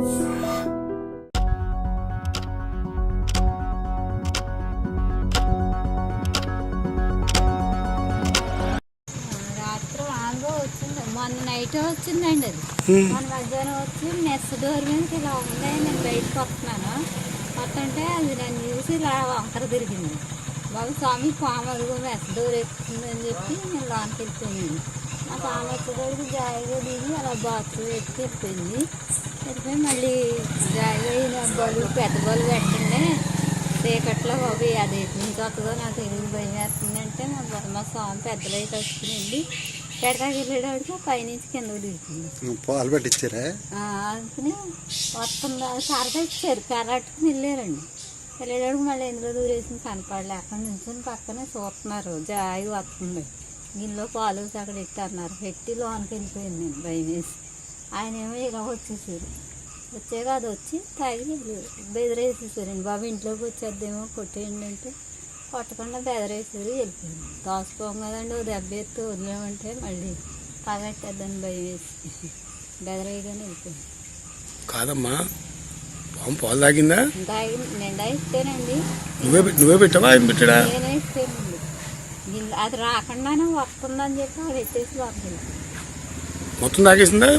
రాత్రి ఆంగో వచ్చింది, మొన్న నైట్ వచ్చిందండి. అది మొన్న మధ్యాహ్నం వచ్చి నెక్స్ట్ డోర్ మీదకి ఇలా ఉంది. నేను బయటకు వస్తున్నాను, వస్తుంటే అది నేను చూసి ఇలా వంకర తిరిగింది. బాబు స్వామి పాము అదిగో మెస్ డోర్ ఎక్కుతుందని చెప్పి నేను లోనికి వెళ్ళిపోయింది. ఆ పాము వచ్చేటప్పుడు జాయిగా దిగి అలా బాత్రూమ్ ఎత్తి వెళ్ళిపోయింది. వెళ్ళిపోయి మళ్ళీ జాయిగా బలు పెద్ద బలు పెట్టండి చీకట్లో బాబు అది ఎటు నుంచి వస్తుందో నాకు తెలియదు, భయం వేస్తుందంటే మా స్వామి పెద్దలు అయితే వచ్చిందండి. ఎడతాకి వెళ్ళేటప్పుడు పైనుంచి కిందకు దిగుతుంది. పాలు పెట్టించారా? అందుకని వస్తుందా కర్ర ఇచ్చారు, కర్ర అట్టుకుని వెళ్ళారండి. వెళ్ళేటప్పుడు మళ్ళీ ఎందులో దూరేసిన కనపడలే. అక్కడ నుంచి పక్కనే చూస్తున్నారు, జాయి వస్తుంది గిన్నెలో పాలు అక్కడ ఎట్టన్నారు. పెట్టి లోనికి వెళ్ళిపోయింది. నేను భయం వేసి ఆయన ఏమో ఇలా వచ్చేసారు. వచ్చాక అది వచ్చి తాగి బెదిరేసేసారండి. బాబు ఇంట్లోకి వచ్చేద్దేమో కొట్టేయండి అంటే కొట్టకుండా బెదరేసారు, వెళ్ళిపోయింది. దోసుకోం కదండి, ఓ దెబ్బ ఎత్తి వదిలేమంటే మళ్ళీ పగట్టేద్దని భయం వేసి బెదరేయగానే వెళ్ళిపోయింది. కాదమ్మా, పాము పాలు తాగిందా? నిండా ఇస్తేనండి. నువ్వే పెట్టావా, ఆయన పెట్టాడా? నేనే ఇస్తేనండి. అది రాకుండానే వస్తుందని చెప్పి అది ఎత్తేసి లోపలికి మొత్తం తాగేసిందా?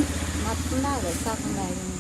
మొత్తం తాగదు, సగం తాగింది.